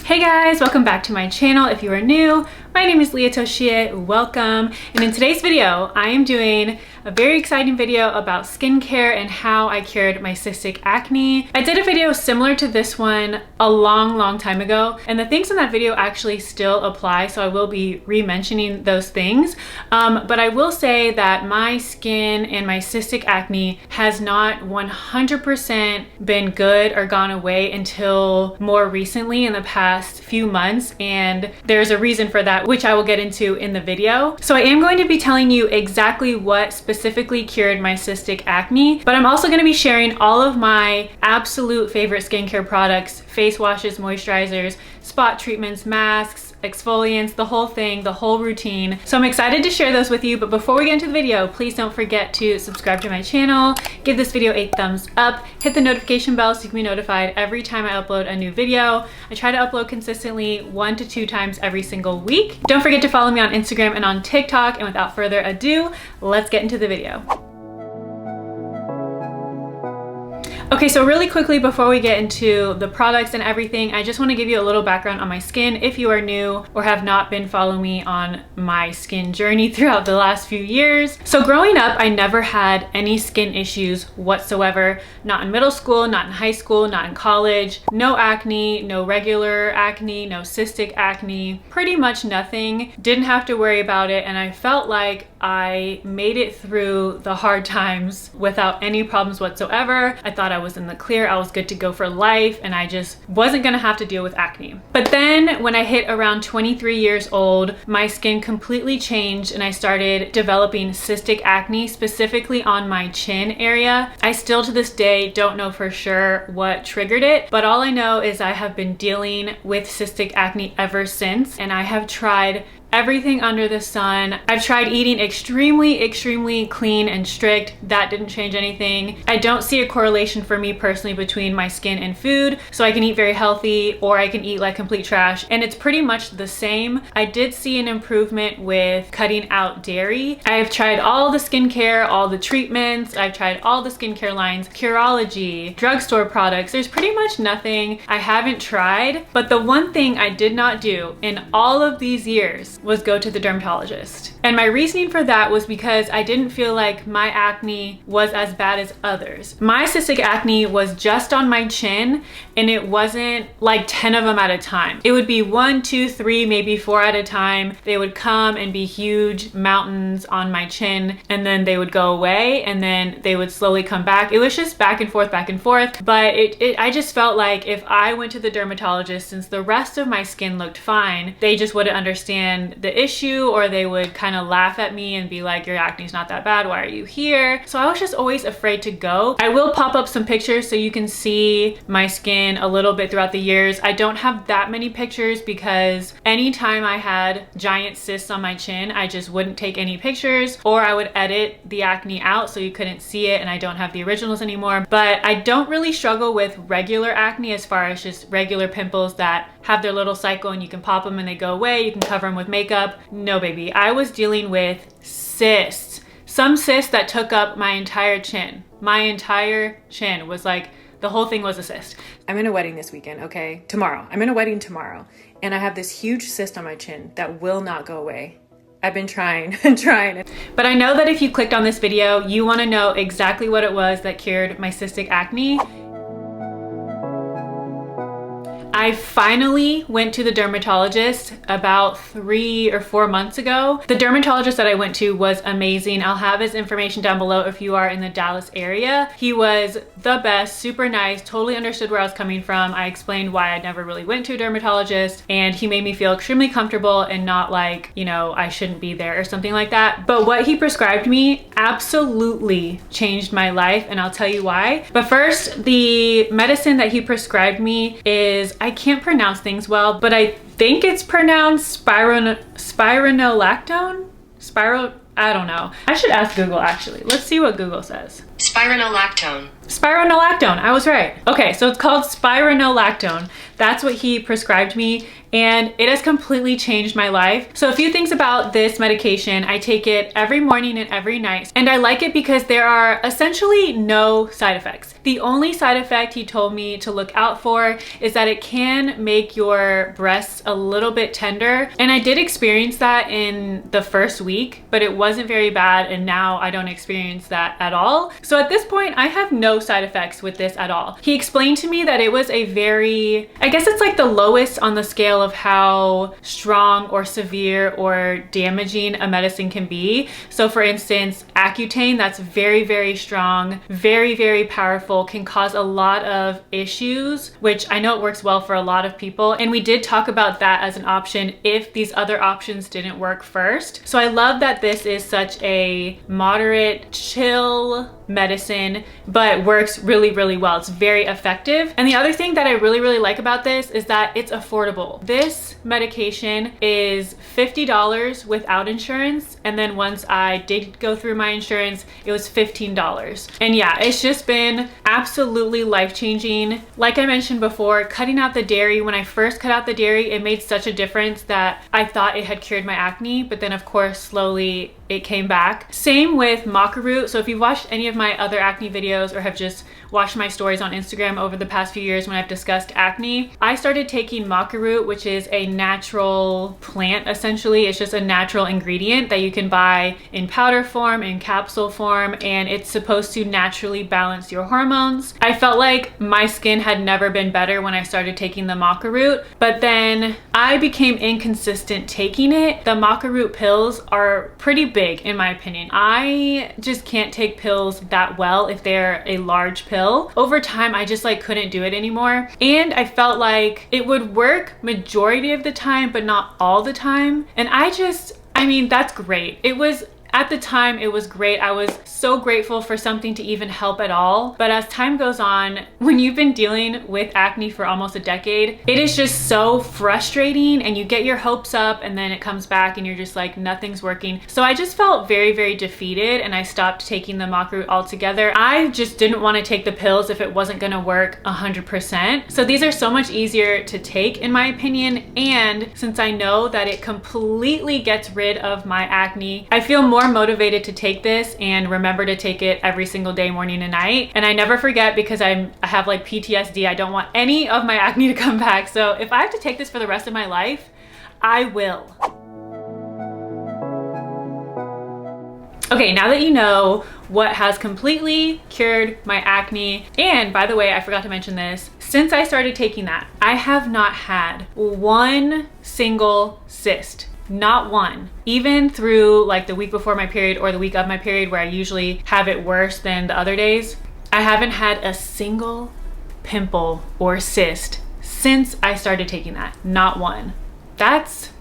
Hey guys, welcome back to my channel. If you are new, my name is Leah Toshie, welcome. And in today's video, I am doing a very exciting video about skincare and how I cured my cystic acne. I did a video similar to this one a long time ago, and the things in that video actually still apply, so I will be re-mentioning those things. But I will say that my skin and my cystic acne has not 100% been good or gone away until more recently in the past few months, and there's a reason for that, which I will get into in the video. So I am going to be telling you exactly what specifically cured my cystic acne, but I'm also going to be sharing all of my absolute favorite skincare products, face washes, moisturizers, spot treatments, masks, exfoliants, the whole thing, the whole routine. So I'm excited to share those with you, but before we get into the video, please don't forget to subscribe to my channel, give this video a thumbs up, hit the notification bell so you can be notified every time I upload a new video. I try to upload consistently 1 to 2 times every single week. Don't forget to follow me on Instagram and on TikTok, and without further ado, let's get into the video. Okay, so really quickly before we get into the products and everything, I just want to give you a little background on my skin if you are new or have not been following me on my skin journey throughout the last few years. So growing up, I never had any skin issues whatsoever. Not in middle school, not in high school, not in college. No acne, no regular acne, no cystic acne, pretty much nothing. Didn't have to worry about it, and I felt like I made it through the hard times without any problems whatsoever. I thought I was in the clear, I was good to go for life, and I just wasn't gonna have to deal with acne. But then when I hit around 23 years old, my skin completely changed and I started developing cystic acne, specifically on my chin area. I still to this day don't know for sure what triggered it, but all I know is I have been dealing with cystic acne ever since, and I have tried everything under the sun. I've tried eating extremely clean and strict. That didn't change anything. I don't see a correlation for me personally between my skin and food, so I can eat very healthy or I can eat like complete trash, and it's pretty much the same. I did see an improvement with cutting out dairy. I've tried all the skincare, all the treatments, I've tried all the skincare lines, Curology, drugstore products. There's pretty much nothing I haven't tried, but the one thing I did not do in all of these years was go to the dermatologist. And my reasoning for that was because I didn't feel like my acne was as bad as others. My cystic acne was just on my chin, and it wasn't like 10 of them at a time. It would be 1, 2, 3, maybe 4 at a time. They would come and be huge mountains on my chin, and then they would go away, and then they would slowly come back. It was just back and forth. But I just felt like if I went to the dermatologist, since the rest of my skin looked fine, they just wouldn't understand the issue, or they would kind of laugh at me and be like, your acne's not that bad, why are you here? So I was just always afraid to go. I will pop up some pictures so you can see my skin a little bit throughout the years. I don't have that many pictures because anytime I had giant cysts on my chin, I just wouldn't take any pictures, or I would edit the acne out so you couldn't see it, and I don't have the originals anymore. But I don't really struggle with regular acne as far as just regular pimples that have their little cycle and you can pop them and they go away. You can cover them with makeup. No, baby. I was dealing with cysts. Some cysts that took up my entire chin. My entire chin was like, the whole thing was a cyst. I'm in a wedding this weekend, okay? Tomorrow. I'm in a wedding tomorrow, and I have this huge cyst on my chin that will not go away. I've been trying and trying. But I know that if you clicked on this video, you want to know exactly what it was that cured my cystic acne. I finally went to the dermatologist about 3 or 4 months ago. The dermatologist that I went to was amazing. I'll have his information down below if you are in the Dallas area. He was the best, super nice, totally understood where I was coming from. I explained why I never really went to a dermatologist, and he made me feel extremely comfortable and not like, you know, I shouldn't be there or something like that. But what he prescribed me absolutely changed my life, and I'll tell you why. But first, the medicine that he prescribed me is, I can't pronounce things well, but I think it's pronounced spironolactone? I don't know. I should ask Google actually. Let's see what Google says. Spironolactone. Spironolactone, I was right. Okay, so it's called spironolactone. That's what he prescribed me, and it has completely changed my life. So a few things about this medication. I take it every morning and every night, and I like it because there are essentially no side effects. The only side effect he told me to look out for is that it can make your breasts a little bit tender, and I did experience that in the first week, but it wasn't very bad, and now I don't experience that at all. So at this point, I have no side effects with this at all. He explained to me that it was a very, I guess it's like the lowest on the scale of how strong or severe or damaging a medicine can be. So for instance, Accutane, that's very, very strong, very, very powerful, can cause a lot of issues, which I know it works well for a lot of people. And we did talk about that as an option if these other options didn't work first. So I love that this is such a moderate, chill medicine, but works really, really well. It's very effective. And the other thing that I really, really like about this is that it's affordable. This medication is $50 without insurance. And then once I did go through my insurance, it was $15. And yeah, it's just been absolutely life-changing. Like I mentioned before, cutting out the dairy, when I first cut out the dairy, it made such a difference that I thought it had cured my acne, but then of course, slowly it came back. Same with maca root. So if you've watched any of my other acne videos or have just watched my stories on Instagram over the past few years when I've discussed acne, I started taking maca root, which is a natural plant essentially. It's just a natural ingredient that you can buy in powder form, in capsule form, and it's supposed to naturally balance your hormones. I felt like my skin had never been better when I started taking the maca root, but then I became inconsistent taking it. The maca root pills are pretty big in my opinion. I just can't take pills that well if they're a large pill. Over time, I just like couldn't do it anymore. And I felt like it would work majority of the time, but not all the time. And I mean, that's great. At the time, it was great. I was so grateful for something to even help at all. But as time goes on, when you've been dealing with acne for almost a decade, it is just so frustrating and you get your hopes up and then it comes back and you're just like, nothing's working. So I just felt very, very defeated and I stopped taking the maca root altogether. I just didn't want to take the pills if it wasn't going to work 100%. So these are so much easier to take in my opinion. And since I know that it completely gets rid of my acne, I feel more motivated to take this and remember to take it every single day, morning and night. And I never forget because I have like PTSD. I don't want any of my acne to come back. So if I have to take this for the rest of my life, I will. Okay, now that you know what has completely cured my acne, and by the way, I forgot to mention this, since I started taking that, I have not had one single cyst. Not one. Even through like the week before my period or the week of my period where I usually have it worse than the other days, I haven't had a single pimple or cyst since I started taking that. Not one. That's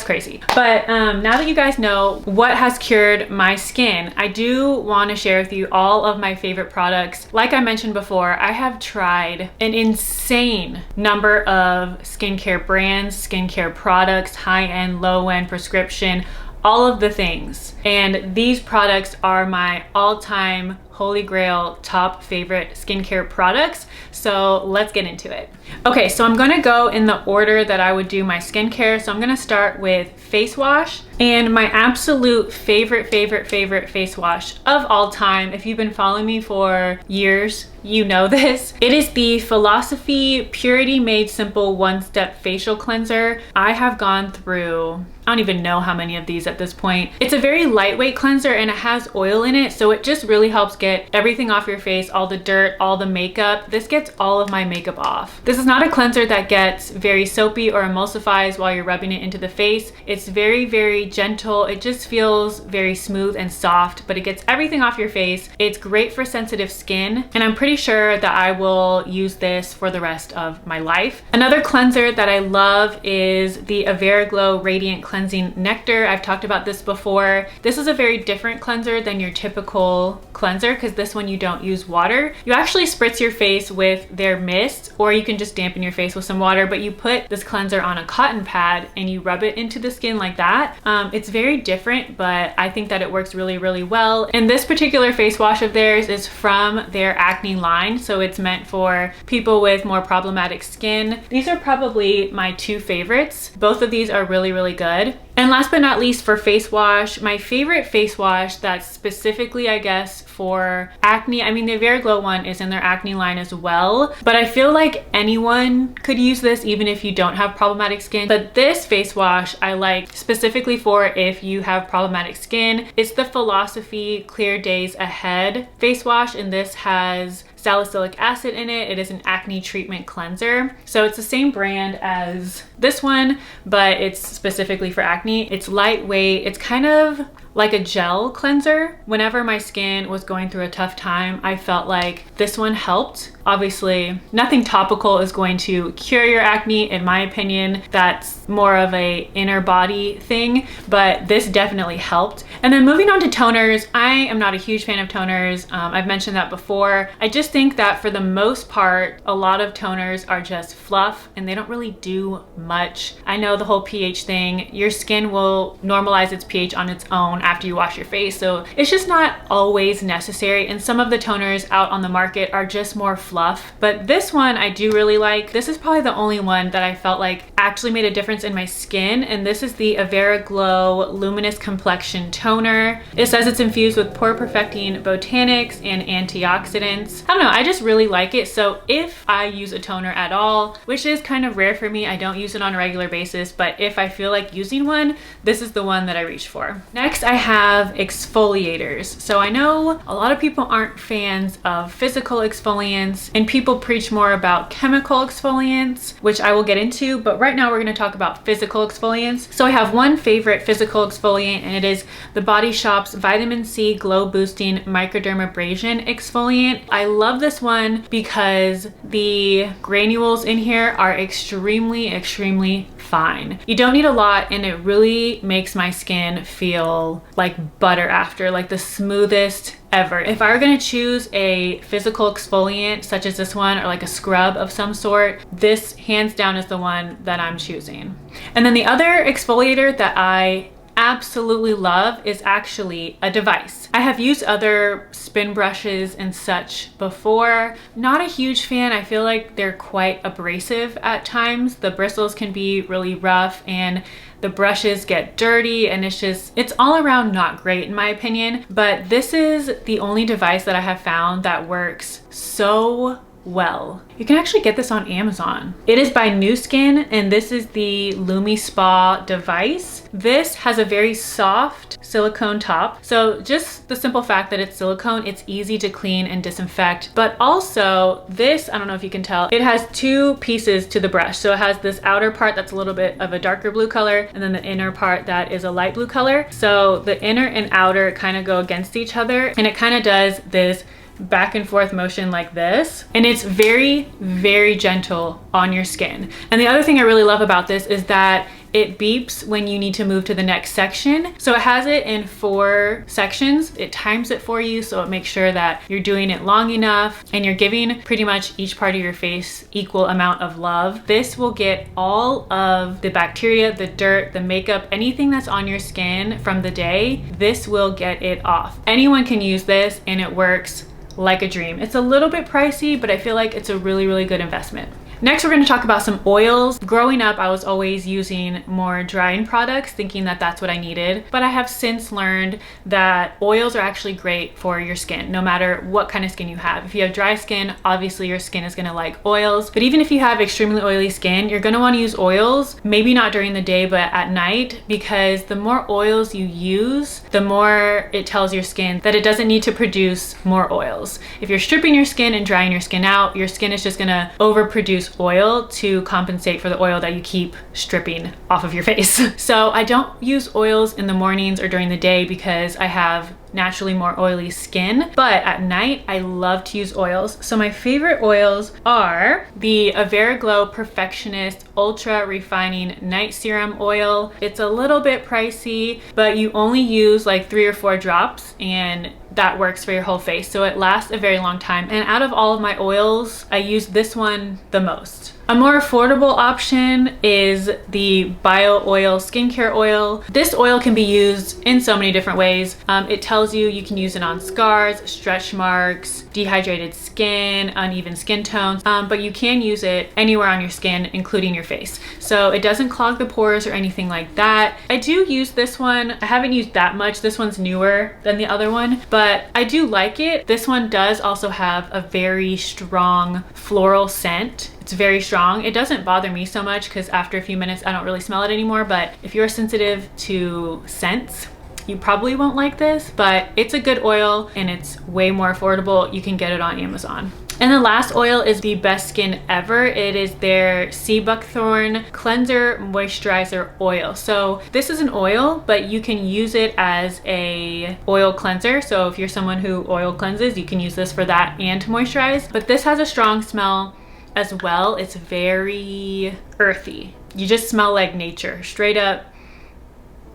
crazy. But now that you guys know what has cured my skin, I do want to share with you all of my favorite products. Like I mentioned before, I have tried an insane number of skincare brands, skincare products, high-end, low-end, prescription, all of the things. And these products are my all-time holy grail top favorite skincare products. So let's get into it. Okay, so I'm gonna go in the order that I would do my skincare. So I'm gonna start with face wash. And my absolute favorite face wash of all time, if you've been following me for years, you know this. It is the Philosophy Purity Made Simple One-Step Facial Cleanser. I have gone through, I don't even know how many of these at this point. It's a very lightweight cleanser and it has oil in it, so it just really helps get everything off your face, all the dirt, all the makeup. This gets all of my makeup off. This is not a cleanser that gets very soapy or emulsifies while you're rubbing it into the face. It's very, very gentle. It just feels very smooth and soft, but it gets everything off your face. It's great for sensitive skin, and I'm pretty sure that I will use this for the rest of my life. Another cleanser that I love is the Averaglow Radiant Cleansing Nectar. I've talked about this before. This is a very different cleanser than your typical cleanser because this one you don't use water. You actually spritz your face with their mist, or you can just dampen your face with some water, but you put this cleanser on a cotton pad and you rub it into the skin like that. It's very different, but I think that it works really, really well. And this particular face wash of theirs is from their acne line, so it's meant for people with more problematic skin. These are probably my two favorites. Both of these are really, really good. And last but not least, for face wash, my favorite face wash that's specifically, I guess, for acne. I mean, the Veriglow one is in their acne line as well, but I feel like anyone could use this even if you don't have problematic skin. But this face wash I like specifically for if you have problematic skin. It's the Philosophy Clear Days Ahead face wash, and this has salicylic acid in it. It is an acne treatment cleanser. So it's the same brand as this one, but it's specifically for acne. It's lightweight. It's kind of like a gel cleanser. Whenever my skin was going through a tough time, I felt like this one helped. Obviously, nothing topical is going to cure your acne, in my opinion. That's more of a inner body thing, but this definitely helped. And then moving on to toners, I am not a huge fan of toners. I've mentioned that before. I just think that for the most part, a lot of toners are just fluff and they don't really do much. I know the whole pH thing, your skin will normalize its pH on its own after you wash your face, so it's just not always necessary. And some of the toners out on the market are just more fluff, but this one I do really like. This is probably the only one that I felt like actually made a difference in my skin, and this is the Veriglow Luminous Complexion Toner. It says it's infused with pore perfecting botanics and antioxidants. I don't know, I just really like it. So if I use a toner at all, which is kind of rare for me, I don't use it on a regular basis, but if I feel like using one, this is the one that I reach for. Next, I have exfoliators. So I know a lot of people aren't fans of physical exfoliants, and people preach more about chemical exfoliants, which I will get into, but right now we're going to talk about physical exfoliants. So I have one favorite physical exfoliant, and it is the Body Shop's Vitamin C Glow Boosting Microdermabrasion Exfoliant. I love this one because the granules in here are extremely, extremely fine. You don't need a lot, and it really makes my skin feel like butter after, like the smoothest ever. If I were going to choose a physical exfoliant such as this one, or like a scrub of some sort, this hands down is the one that I'm choosing. And then the other exfoliator that I absolutely love is actually a device. I have used other spin brushes and such before. Not a huge fan. I feel like they're quite abrasive at times. The bristles can be really rough and the brushes get dirty, and it's all around not great in my opinion. But this is the only device that I have found that works so well. You can actually get this on Amazon. It is by Nu Skin, and this is the Lumi Spa device. This has a very soft silicone top. So just the simple fact that it's silicone, it's easy to clean and disinfect. But also this, I don't know if you can tell, it has two pieces to the brush. So it has this outer part that's a little bit of a darker blue color, and then the inner part that is a light blue color. So the inner and outer kind of go against each other, and it kind of does this back and forth motion like this, and it's very, very gentle on your skin. And the other thing I really love about this is that it beeps when you need to move to the next section. So it has it in 4 sections. It times it for you, so it makes sure that you're doing it long enough and you're giving pretty much each part of your face equal amount of love. This will get all of the bacteria, the dirt, the makeup, anything that's on your skin from the day. This will get it off. Anyone can use this, and it works like a dream. It's a little bit pricey, but I feel like it's a really, really good investment. Next, we're going to talk about some oils. Growing up, I was always using more drying products, thinking that that's what I needed. But I have since learned that oils are actually great for your skin, no matter what kind of skin you have. If you have dry skin, obviously your skin is going to like oils. But even if you have extremely oily skin, you're going to want to use oils, maybe not during the day, but at night, because the more oils you use, the more it tells your skin that it doesn't need to produce more oils. If you're stripping your skin and drying your skin out, your skin is just going to overproduce oil to compensate for the oil that you keep stripping off of your face. So I don't use oils in the mornings or during the day because I have naturally more oily skin, but at night I love to use oils. So my favorite oils are the Veriglow Perfectionist Ultra Refining Night Serum Oil. It's a little bit pricey, but you only use like 3 or 4 drops, and that works for your whole face. So it lasts a very long time. And out of all of my oils, I use this one the most. A more affordable option is the Bio Oil skincare oil. This oil can be used in so many different ways. It tells you can use it on scars, stretch marks, dehydrated skin, uneven skin tones, but you can use it anywhere on your skin, including your face. So it doesn't clog the pores or anything like that. I do use this one. I haven't used that much. This one's newer than the other one, but I do like it. This one does also have a very strong floral scent. It's very strong. It doesn't bother me so much because after a few minutes, I don't really smell it anymore. But if you're sensitive to scents, you probably won't like this, but it's a good oil and it's way more affordable. You can get it on Amazon. And the last oil is the best skin ever. It is their Sea Buckthorn Cleanser Moisturizer Oil. So this is an oil, but you can use it as a oil cleanser. So if you're someone who oil cleanses, you can use this for that and to moisturize. But this has a strong smell as well. It's very earthy. You just smell like nature, straight up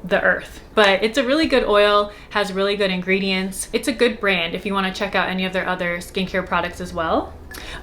the earth. But it's a really good oil, has really good ingredients. It's a good brand if you want to check out any of their other skincare products as well.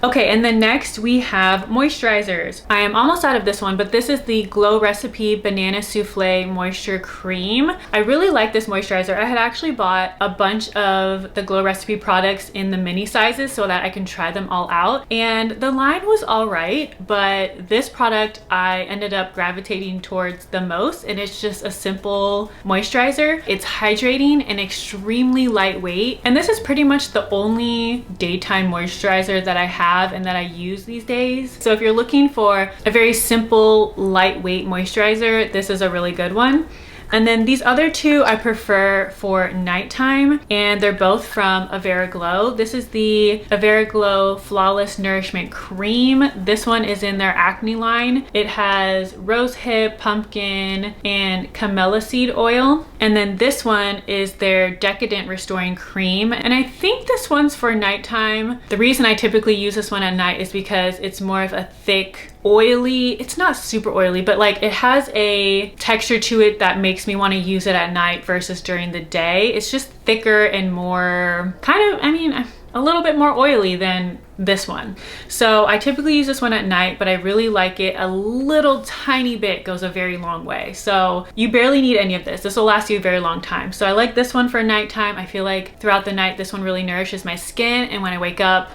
Okay, and then next we have moisturizers. I am almost out of this one, but this is the Glow Recipe Banana Souffle Moisture Cream. I really like this moisturizer. I had actually bought a bunch of the Glow Recipe products in the mini sizes so that I can try them all out. And the line was all right, but this product I ended up gravitating towards the most, and it's just a simple moisturizer. It's hydrating and extremely lightweight. And this is pretty much the only daytime moisturizer that I have and that I use these days. So if you're looking for a very simple, lightweight moisturizer, this is a really good one. And then these other two I prefer for nighttime, and they're both from Avera Glow. This is the Avera Glow Flawless Nourishment Cream. This one is in their Acne line. It has rosehip, pumpkin, and camellia seed oil. And then this one is their Decadent Restoring Cream. And I think this one's for nighttime. The reason I typically use this one at night is because it's more of a thick, oily, it's not super oily, but like it has a texture to it that makes me want to use it at night versus during the day. It's just thicker and more kind of, I mean, a little bit more oily than this one. So I typically use this one at night, but I really like it. A little tiny bit goes a very long way. So you barely need any of this. This will last you a very long time. So I like this one for nighttime. I feel like throughout the night, this one really nourishes my skin. And when I wake up,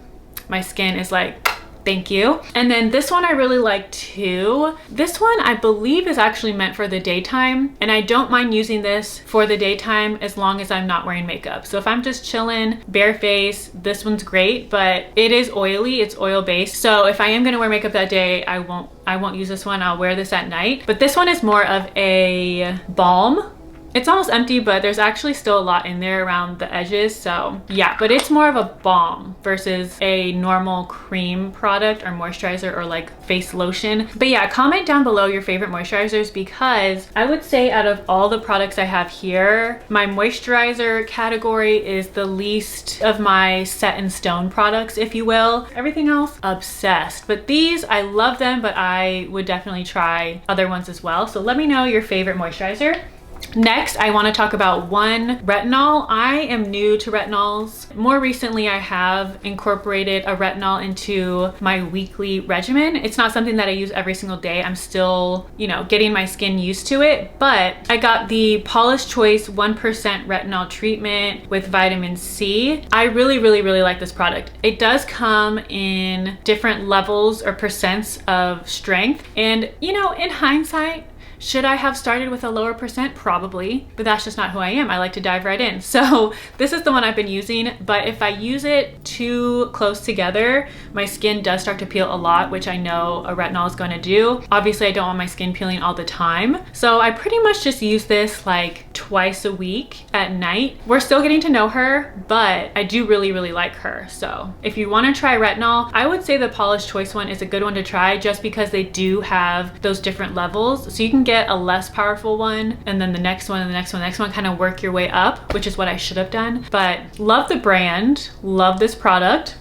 my skin is like, thank you. And then this one I really like too. This one I believe is actually meant for the daytime, and I don't mind using this for the daytime as long as I'm not wearing makeup. So if I'm just chilling, bare face, this one's great, but it is oily, it's oil based. So if I am gonna wear makeup that day, I won't use this one. I'll wear this at night. But this one is more of a balm. It's almost empty, but there's actually still a lot in there around the edges. So yeah, but it's more of a balm versus a normal cream product or moisturizer or like face lotion. But yeah, comment down below your favorite moisturizers, because I would say out of all the products I have here, my moisturizer category is the least of my set in stone products, if you will. Everything else, obsessed. But these, I love them, but I would definitely try other ones as well. So let me know your favorite moisturizer. Next, I want to talk about one, retinol. I am new to retinols. More recently, I have incorporated a retinol into my weekly regimen. It's not something that I use every single day. I'm still, you know, getting my skin used to it, but I got the Paula's Choice 1% retinol treatment with vitamin C. I really like this product. It does come in different levels or percents of strength. And, you know, in hindsight, should I have started with a lower percent? Probably, but that's just not who I am. I like to dive right in. So this is the one I've been using, but if I use it too close together, my skin does start to peel a lot, which I know a retinol is going to do. Obviously, I don't want my skin peeling all the time. So I pretty much just use this like twice a week at night. We're still getting to know her, but I do really like her. So if you want to try retinol, I would say the Paula's Choice one is a good one to try, just because they do have those different levels. So you can get a less powerful one, and then the next one, and the next one, the next one, kind of work your way up, which is what I should have done. But love the brand, love this product.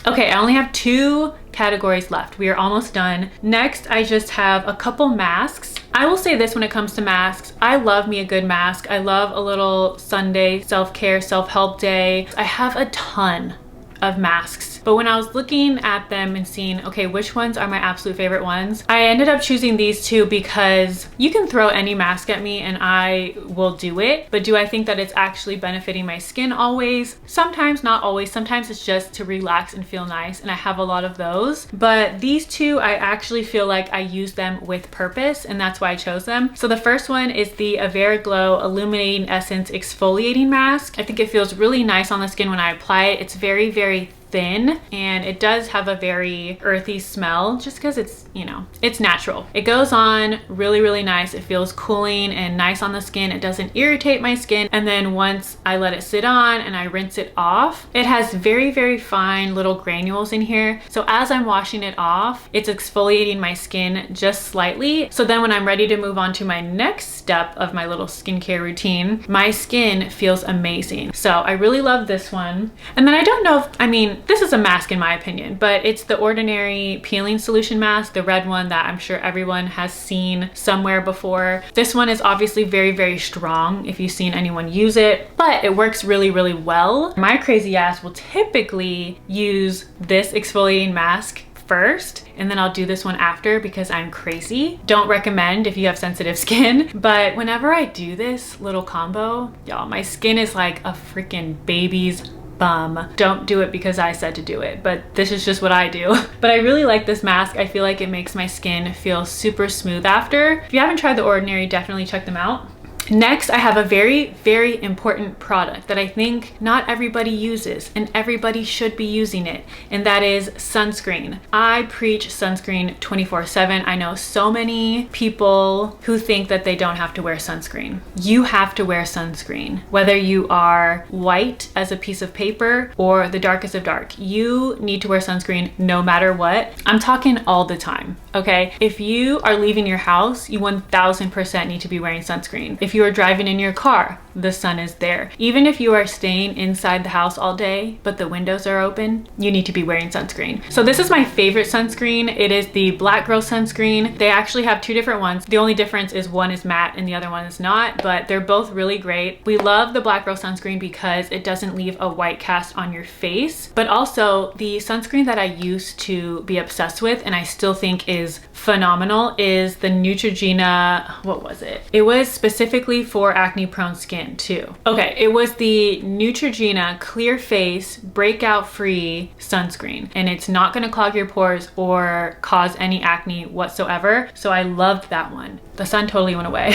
Okay, I only have 2 categories left. We are almost done. Next, I just have a couple masks. I will say this when it comes to masks, I love me a good mask. I love a little Sunday self-care, self-help day. I have a ton of masks, but when I was looking at them and seeing, okay, which ones are my absolute favorite ones, I ended up choosing these 2 because you can throw any mask at me and I will do it. But do I think that it's actually benefiting my skin always? Sometimes, not always. Sometimes it's just to relax and feel nice, and I have a lot of those. But these 2, I actually feel like I use them with purpose, and that's why I chose them. So the first one is the Avera Glow Illuminating Essence Exfoliating Mask. I think it feels really nice on the skin when I apply it. It's very, very thin, and it does have a very earthy smell just because it's, you know, it's natural. It goes on really, really nice. It feels cooling and nice on the skin. It doesn't irritate my skin. And then once I let it sit on and I rinse it off, it has very, very fine little granules in here. So as I'm washing it off, it's exfoliating my skin just slightly. So then when I'm ready to move on to my next step of my little skincare routine, my skin feels amazing. So I really love this one. And then I don't know if, I mean, this is a mask in my opinion, but it's the Ordinary Peeling Solution Mask, the red one that I'm sure everyone has seen somewhere before. This one is obviously very, very strong if you've seen anyone use it, but it works really, really well. My crazy ass will typically use this exfoliating mask first, and then I'll do this one after because I'm crazy. Don't recommend if you have sensitive skin, but whenever I do this little combo, y'all, my skin is like a freaking baby's bum. Don't do it because I said to do it, but this is just what I do. But I really like this mask. I feel like it makes my skin feel super smooth after. If you haven't tried The Ordinary, definitely check them out. Next, I have a very, very important product that I think not everybody uses, and everybody should be using it, and that is sunscreen. I preach sunscreen 24/7. I know so many people who think that they don't have to wear sunscreen. You have to wear sunscreen. Whether you are white as a piece of paper or the darkest of dark, you need to wear sunscreen no matter what. I'm talking all the time, okay? If you are leaving your house, you 1000% need to be wearing sunscreen. If you are driving in your car, the sun is there. Even if you are staying inside the house all day, but the windows are open, you need to be wearing sunscreen. So this is my favorite sunscreen. It is the Black Girl sunscreen. They actually have 2 different ones. The only difference is one is matte and the other one is not, but they're both really great. We love the Black Girl sunscreen because it doesn't leave a white cast on your face, but also the sunscreen that I used to be obsessed with and I still think is phenomenal is the Neutrogena, what was it? It was specifically for acne prone skin too. Okay, it was the Neutrogena Clear Face Breakout Free Sunscreen, and it's not gonna clog your pores or cause any acne whatsoever. So I loved that one. The sun totally went away,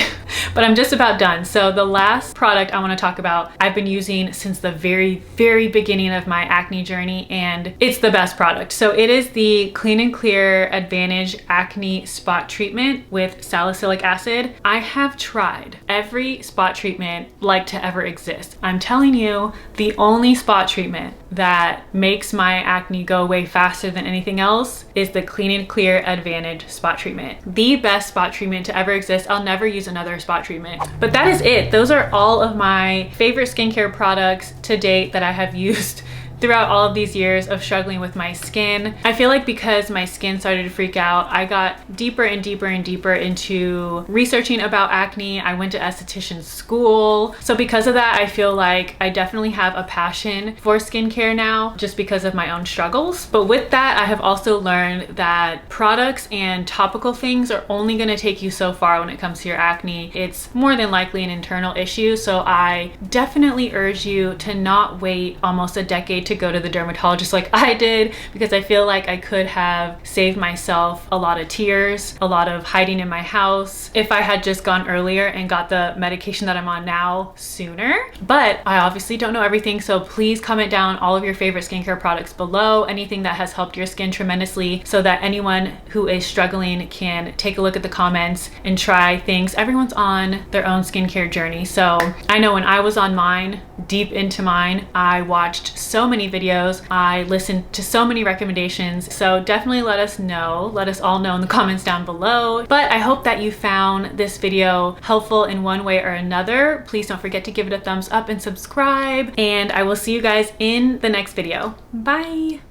but I'm just about done. So the last product I wanna talk about, I've been using since the very, very beginning of my acne journey, and it's the best product. So it is the Clean and Clear Advantage Acne Spot Treatment with salicylic acid. I have tried every spot treatment like to ever exist. I'm telling you, the only spot treatment that makes my acne go away faster than anything else is the Clean and Clear Advantage Spot Treatment. The best spot treatment to ever exist. I'll never use another spot treatment. But that is it. Those are all of my favorite skincare products to date that I have used throughout all of these years of struggling with my skin. I feel like because my skin started to freak out, I got deeper and deeper and deeper into researching about acne. I went to esthetician school. So because of that, I feel like I definitely have a passion for skincare now just because of my own struggles. But with that, I have also learned that products and topical things are only gonna take you so far when it comes to your acne. It's more than likely an internal issue. So I definitely urge you to not wait almost a decade to go to the dermatologist like I did, because I feel like I could have saved myself a lot of tears, a lot of hiding in my house if I had just gone earlier and got the medication that I'm on now sooner. But I obviously don't know everything, so please comment down all of your favorite skincare products below, anything that has helped your skin tremendously, so that anyone who is struggling can take a look at the comments and try things. Everyone's on their own skincare journey. So I know when I was on mine, deep into mine, I watched so many videos, I listened to so many recommendations. So definitely let us know, let us all know in the comments down below. But I hope that you found this video helpful in one way or another. Please don't forget to give it a thumbs up and subscribe, and I will see you guys in the next video. Bye.